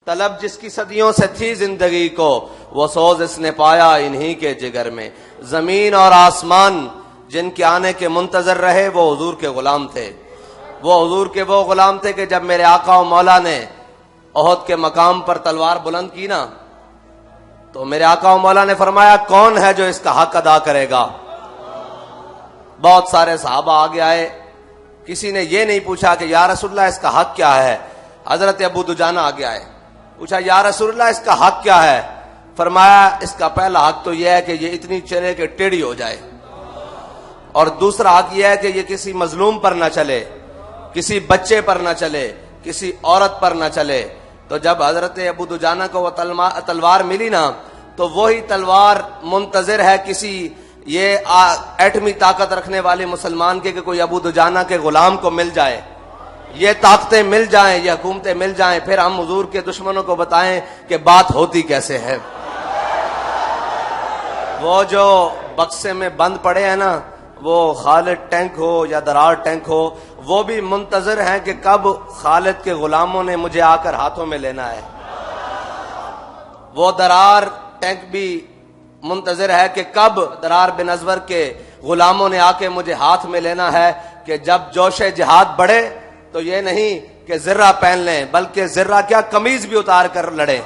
طلب جس کی صدیوں سے تھی زندگی کو، وہ سوز اس نے پایا انہی کے جگر میں۔ زمین اور آسمان جن کے آنے کے منتظر رہے وہ حضور کے غلام تھے، وہ حضور کے وہ غلام تھے کہ جب میرے آقا و مولا نے احد کے مقام پر تلوار بلند کی نا، تو میرے آقا و مولا نے فرمایا کون ہے جو اس کا حق ادا کرے گا؟ بہت سارے صحابہ آگے آئے، کسی نے یہ نہیں پوچھا کہ یا رسول اللہ اس کا حق کیا ہے۔ حضرت ابو دجانہ آگے آئے، پوچھا یا رسول اللہ اس کا حق کیا ہے؟ فرمایا اس کا پہلا حق تو یہ ہے کہ یہ اتنی چلے کہ ٹیڑھی ہو جائے، اور دوسرا حق یہ ہے کہ یہ کسی مظلوم پر نہ چلے، کسی بچے پر نہ چلے، کسی عورت پر نہ چلے۔ تو جب حضرت ابو دجانہ کو وہ تلوار ملی نا، تو وہی تلوار منتظر ہے کسی یہ ایٹمی طاقت رکھنے والے مسلمان کے کہ کوئی ابو دجانہ کے غلام کو مل جائے، یہ طاقتیں مل جائیں، یہ حکومتیں مل جائیں، پھر ہم حضور کے دشمنوں کو بتائیں کہ بات ہوتی کیسے ہے۔ وہ جو بکسے میں بند پڑے ہیں نا، وہ خالد ٹینک ہو یا درار ٹینک ہو، وہ بھی منتظر ہیں کہ کب خالد کے غلاموں نے مجھے آ کر ہاتھوں میں لینا ہے۔ وہ درار ٹینک بھی منتظر ہے کہ کب درار بن ازور کے غلاموں نے آ کے مجھے ہاتھ میں لینا ہے، کہ جب جوش جہاد بڑھے تو یہ نہیں کہ زرہ پہن لیں، بلکہ زرہ کیا قمیض بھی اتار کر لڑیں۔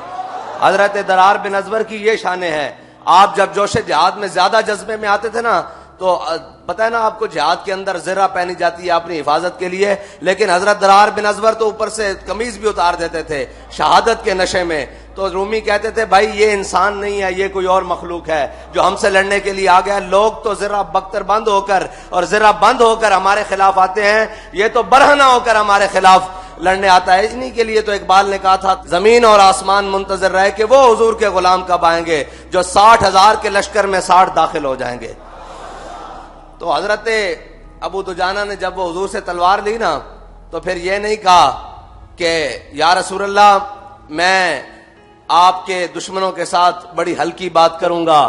حضرت درار بن ازور کی یہ شانیں ہے، آپ جب جوش جہاد میں زیادہ جذبے میں آتے تھے نا، تو پتہ ہے نا آپ کو جہاد کے اندر زرہ پہنی جاتی ہے اپنی حفاظت کے لیے، لیکن حضرت درار بن ازور تو اوپر سے قمیض بھی اتار دیتے تھے شہادت کے نشے میں۔ تو رومی کہتے تھے بھائی یہ انسان نہیں ہے، یہ کوئی اور مخلوق ہے جو ہم سے لڑنے کے لیے آ گیا۔ لوگ تو ذرا بختر بند ہو کر اور ذرا بند ہو کر ہمارے خلاف آتے ہیں، یہ تو برہنہ ہو کر ہمارے خلاف لڑنے آتا ہے۔ انہی کے لیے تو اقبال نے کہا تھا زمین اور آسمان منتظر رہے کہ وہ حضور کے غلام کب آئیں گے جو 60,000 کے لشکر میں 60 داخل ہو جائیں گے۔ تو حضرت ابو دجانہ نے جب وہ حضور سے تلوار لی نا، تو پھر یہ نہیں کہا کہ یا رسول اللہ میں آپ کے دشمنوں کے ساتھ بڑی ہلکی بات کروں گا،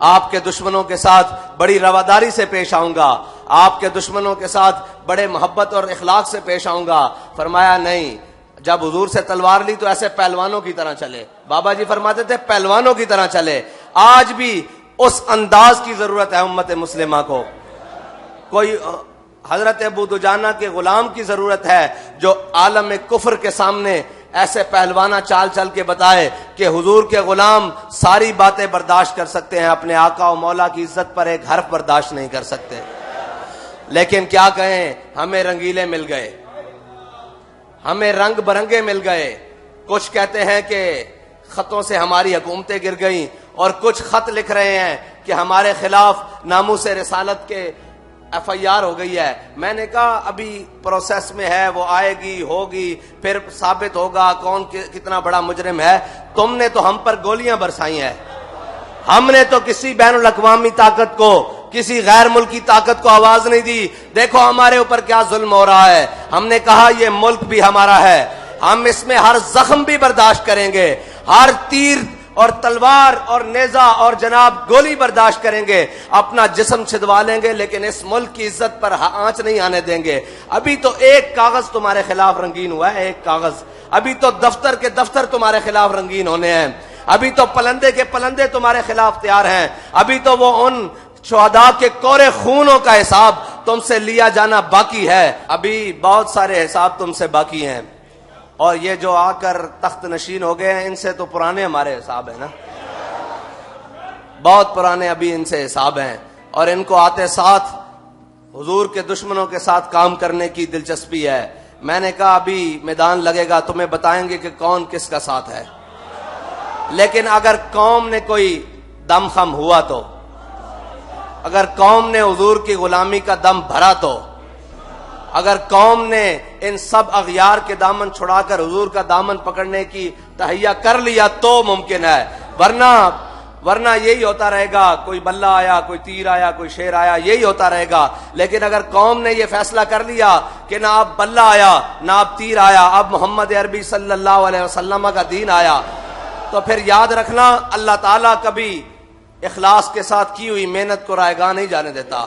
آپ کے دشمنوں کے ساتھ بڑی رواداری سے پیش آؤں گا، آپ کے دشمنوں کے ساتھ بڑے محبت اور اخلاق سے پیش آؤں گا۔ فرمایا نہیں، جب حضور سے تلوار لی تو ایسے پہلوانوں کی طرح چلے۔ بابا جی فرماتے تھے پہلوانوں کی طرح چلے۔ آج بھی اس انداز کی ضرورت ہے امت مسلمہ کو۔ کوئی حضرت ابو دجانہ کے غلام کی ضرورت ہے جو عالم کفر کے سامنے ایسے پہلوانہ چال چل کے بتائے کہ حضور کے غلام ساری باتیں برداشت کر سکتے ہیں، اپنے آقا و مولا کی عزت پر ایک حرف برداشت نہیں کر سکتے۔ لیکن کیا کہیں، ہمیں رنگیلے مل گئے، ہمیں رنگ برنگے مل گئے۔ کچھ کہتے ہیں کہ خطوں سے ہماری حکومتیں گر گئیں، اور کچھ خط لکھ رہے ہیں کہ ہمارے خلاف ناموس رسالت کے FIR ہو گئی ہے۔ میں نے کہا ابھی پروسیس میں ہے، وہ آئے گی، ہوگی، پھر ثابت ہوگا کون کتنا بڑا مجرم ہے۔ تم نے تو ہم پر گولیاں برسائی ہیں، ہم نے تو کسی بین الاقوامی طاقت کو، کسی غیر ملکی طاقت کو آواز نہیں دی۔ دیکھو ہمارے اوپر کیا ظلم ہو رہا ہے۔ ہم نے کہا یہ ملک بھی ہمارا ہے، ہم اس میں ہر زخم بھی برداشت کریں گے، ہر تیر اور تلوار اور نیزہ اور جناب گولی برداشت کریں گے، اپنا جسم چھدوا لیں گے، لیکن اس ملک کی عزت پر آنچ نہیں آنے دیں گے۔ ابھی تو ایک کاغذ تمہارے خلاف رنگین ہوا ہے، ایک کاغذ۔ ابھی تو دفتر کے دفتر تمہارے خلاف رنگین ہونے ہیں، ابھی تو پلندے کے پلندے تمہارے خلاف تیار ہیں، ابھی تو وہ ان شہداء کے کورے خونوں کا حساب تم سے لیا جانا باقی ہے، ابھی بہت سارے حساب تم سے باقی ہیں۔ اور یہ جو آ کر تخت نشین ہو گئے ہیں، ان سے تو پرانے ہمارے حساب ہیں نا، بہت پرانے ابھی ان سے حساب ہیں، اور ان کو آتے ساتھ حضور کے دشمنوں کے ساتھ کام کرنے کی دلچسپی ہے۔ میں نے کہا ابھی میدان لگے گا، تمہیں بتائیں گے کہ کون کس کا ساتھ ہے۔ لیکن اگر قوم نے کوئی دم خم ہوا تو، اگر قوم نے حضور کی غلامی کا دم بھرا تو، اگر قوم نے ان سب اغیار کے دامن چھڑا کر حضور کا دامن پکڑنے کی تہیہ کر لیا تو ممکن ہے، ورنہ یہی ہوتا رہے گا، کوئی بلہ آیا، کوئی تیر آیا، کوئی شیر آیا، یہی ہوتا رہے گا۔ لیکن اگر قوم نے یہ فیصلہ کر لیا کہ نہ اب بلہ آیا نہ اب تیر آیا، اب محمد عربی صلی اللہ علیہ وسلم کا دین آیا، تو پھر یاد رکھنا اللہ تعالیٰ کبھی اخلاص کے ساتھ کی ہوئی محنت کو رائیگاں نہیں جانے دیتا۔